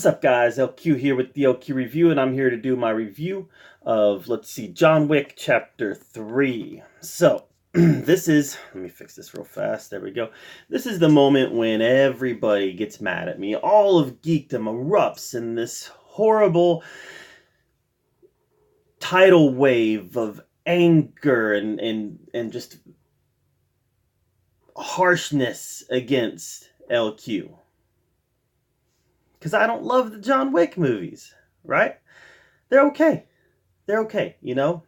What's up, guys? LQ here with the LQ Review, and I'm here to do my review of, John Wick Chapter 3. So, let me fix this real fast. There we go. This is the moment when everybody gets mad at me. All of geekdom erupts in this horrible tidal wave of anger and just harshness against LQ. Because I don't love the John Wick movies, right? They're okay. They're okay, you know?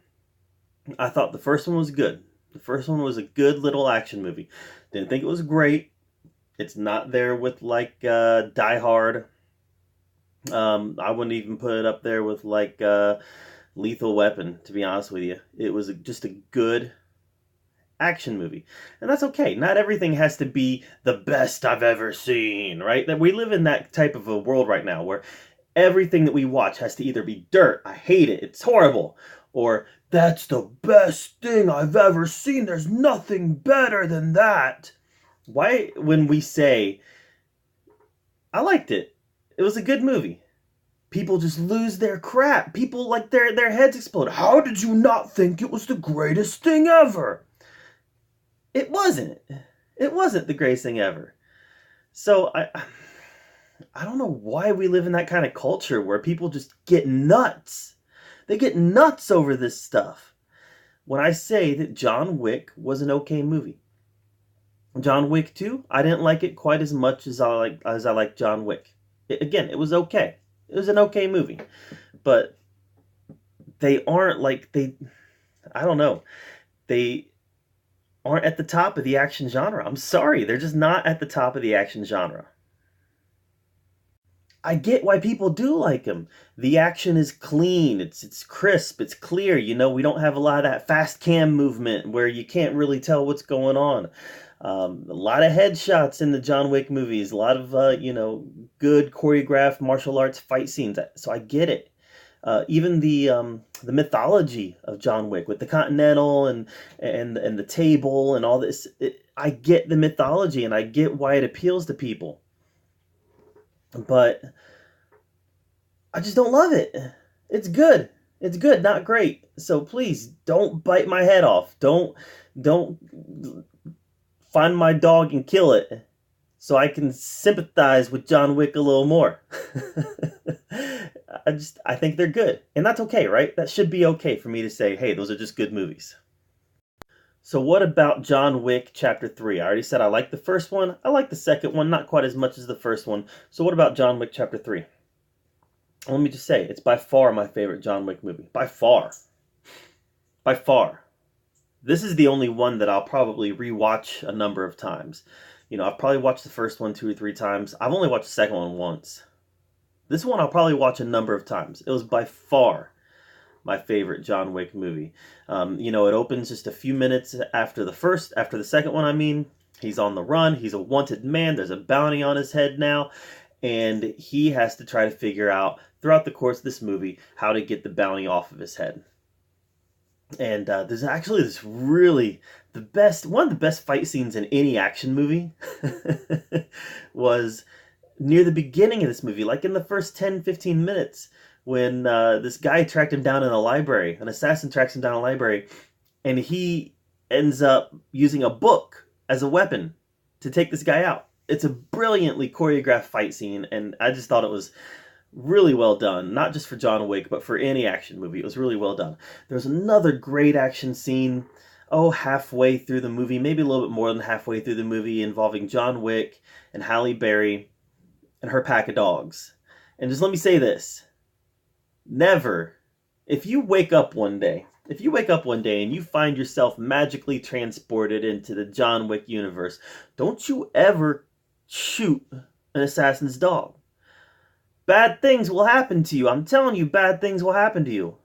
I thought the first one was good. The first one was a good little action movie. Didn't think it was great. It's not there with, Die Hard. I wouldn't even put it up there with, Lethal Weapon, to be honest with you. It was just a good action movie, and that's okay. Not everything has to be the best I've ever seen, right? That we live in that type of a world right now where everything that we watch has to either be dirt, I hate it, it's horrible, or that's the best thing I've ever seen, there's nothing better than that. Why, when we say I liked it, it was a good movie, people just lose their crap? People, like, their heads explode. How did you not think it was the greatest thing ever? It wasn't. It wasn't the greatest thing ever. So I don't know why we live in that kind of culture where people just get nuts. They get nuts over this stuff. When I say that John Wick was an okay movie. John Wick 2, I didn't like it quite as much as I like John Wick. Again, it was okay. It was an okay movie. But they aren't I don't know. They aren't at the top of the action genre. I'm sorry, they're just not at the top of the action genre. I get why people do like them. The action is clean, it's crisp, it's clear. You know, we don't have a lot of that fast cam movement where you can't really tell what's going on. A lot of headshots in the John Wick movies, a lot of good choreographed martial arts fight scenes. So I get it. Even the mythology of John Wick with the Continental and the table and all this. I get the mythology and I get why it appeals to people, but I just don't love it. It's good. It's good, not great. So please don't bite my head off. Don't find my dog and kill it so I can sympathize with John Wick a little more. I think they're good. And that's okay, right? That should be okay for me to say, hey, those are just good movies. So what about John Wick Chapter 3? I already said I like the first one. I like the second one, not quite as much as the first one. So what about John Wick Chapter 3? Let me just say, it's by far my favorite John Wick movie. By far. By far. This is the only one that I'll probably rewatch a number of times. You know, I've probably watched the first one 2 or 3 times. I've only watched the second one once. This one I'll probably watch a number of times. It was by far my favorite John Wick movie. It opens just a few minutes after the second one, I mean. He's on the run. He's a wanted man. There's a bounty on his head now. And he has to try to figure out, throughout the course of this movie, how to get the bounty off of his head. And there's actually one of the best fight scenes in any action movie was near the beginning of this movie, like in the first 10-15 minutes, when this guy tracked him down in a library. An assassin tracks him down in a library, and he ends up using a book as a weapon to take this guy out. It's a brilliantly choreographed fight scene, and I just thought it was really well done. Not just for John Wick, but for any action movie. It was really well done. There's another great action scene, halfway through the movie, maybe a little bit more than halfway through the movie, involving John Wick and Halle Berry and her pack of dogs. And just let me say this. Never, if you wake up one day and you find yourself magically transported into the John Wick universe, don't you ever shoot an assassin's dog. Bad things will happen to you. I'm telling you, bad things will happen to you.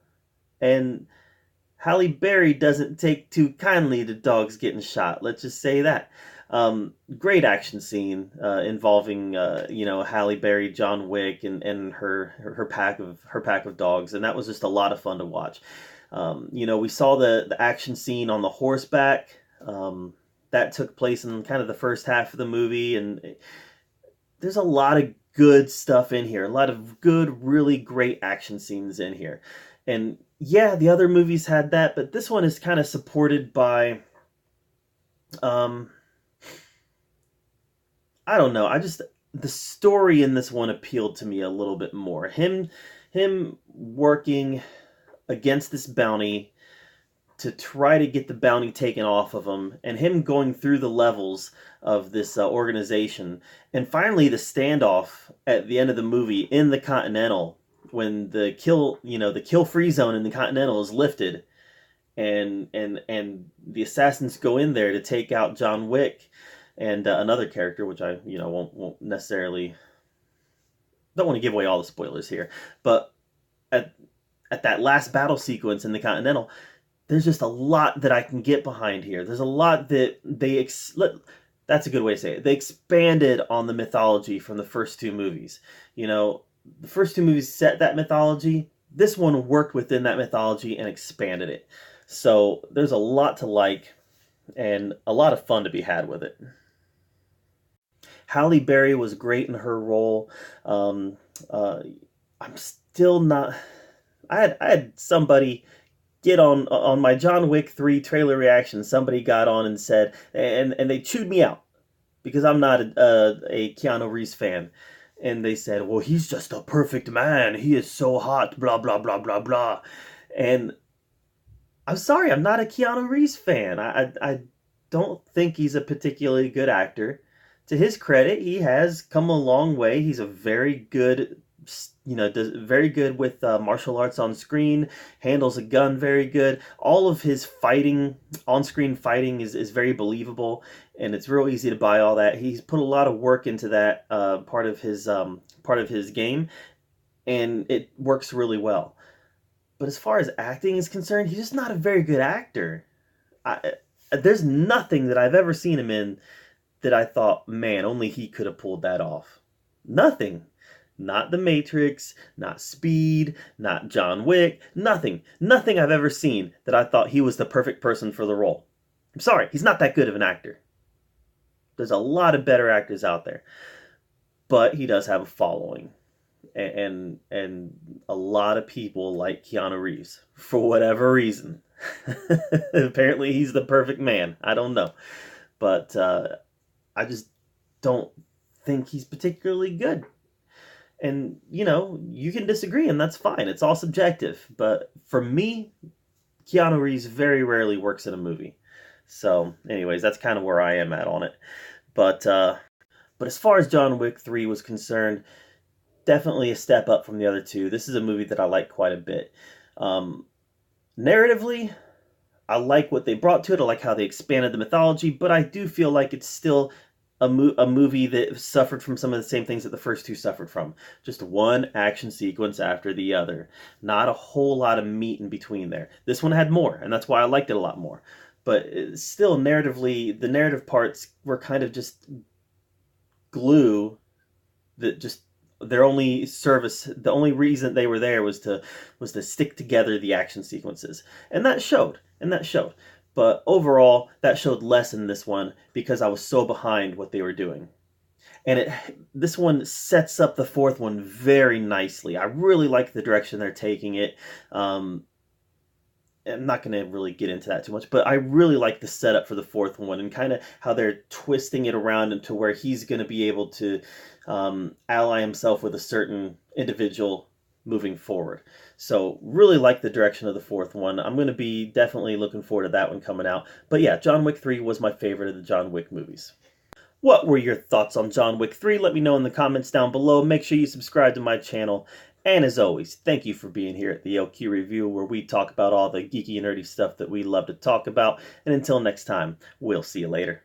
And Halle Berry doesn't take too kindly to dogs getting shot. Let's just say that. Great action scene involving Halle Berry, John Wick, and her pack of dogs, and that was just a lot of fun to watch. We saw the action scene on the horseback that took place in kind of the first half of the movie, and there's a lot of good stuff in here. A lot of good, really great action scenes in here. And yeah, the other movies had that, but this one is kind of supported by, um, I don't know. The story in this one appealed to me a little bit more. Him working against this bounty to try to get the bounty taken off of him, and him going through the levels of this organization, and finally the standoff at the end of the movie in the Continental, when the kill free zone in the Continental is lifted, and the assassins go in there to take out John Wick and another character, which I won't necessarily, don't want to give away all the spoilers here, but at that last battle sequence in the Continental, there's just a lot that I can get behind here. There's a lot that that's a good way to say it. They expanded on the mythology from the first two movies. The first two movies set that mythology. This one worked within that mythology and expanded it. So there's a lot to like and a lot of fun to be had with it. Halle Berry was great in her role. I'm still not. I had somebody get on my John Wick 3 trailer reaction. Somebody got on and said, and they chewed me out because I'm not a Keanu Reeves fan. And they said, well, he's just a perfect man. He is so hot, blah, blah, blah, blah, blah. And I'm sorry, I'm not a Keanu Reeves fan. I don't think he's a particularly good actor. To his credit, he has come a long way. He's a very good, does very good with martial arts on screen, handles a gun very good. All of his fighting, on-screen fighting is very believable, and it's real easy to buy all that. He's put a lot of work into that part of his game, and it works really well. But as far as acting is concerned, he's just not a very good actor. There's nothing that I've ever seen him in that I thought, man, only he could have pulled that off. Nothing. Not The Matrix, not Speed, not John Wick, nothing. Nothing I've ever seen that I thought he was the perfect person for the role. I'm sorry, he's not that good of an actor. There's a lot of better actors out there. But he does have a following. And a lot of people like Keanu Reeves, for whatever reason. Apparently he's the perfect man. I don't know. But I just don't think he's particularly good. And, you can disagree, and that's fine. It's all subjective. But for me, Keanu Reeves very rarely works in a movie. So, anyways, that's kind of where I am at on it. But as far as John Wick 3 was concerned, definitely a step up from the other two. This is a movie that I like quite a bit. Narratively, I like what they brought to it. I like how they expanded the mythology, but I do feel like it's still a movie that suffered from some of the same things that the first two suffered from. Just one action sequence after the other. Not a whole lot of meat in between there. This one had more, and that's why I liked it a lot more. But still, narratively, the narrative parts were kind of just glue that just their only service, the only reason they were there was to stick together the action sequences. And that showed. But overall, that showed less in this one because I was so behind what they were doing. And this one sets up the fourth one very nicely. I really like the direction they're taking it. I'm not going to really get into that too much, but I really like the setup for the fourth one and kind of how they're twisting it around into where he's going to be able to ally himself with a certain individual moving forward. So really like the direction of the fourth one. I'm going to be definitely looking forward to that one coming out. But yeah, John Wick 3 was my favorite of the John Wick movies. What were your thoughts on John Wick 3? Let me know in the comments down below. Make sure you subscribe to my channel. And as always, thank you for being here at the LQ Review, where we talk about all the geeky and nerdy stuff that we love to talk about. And until next time, we'll see you later.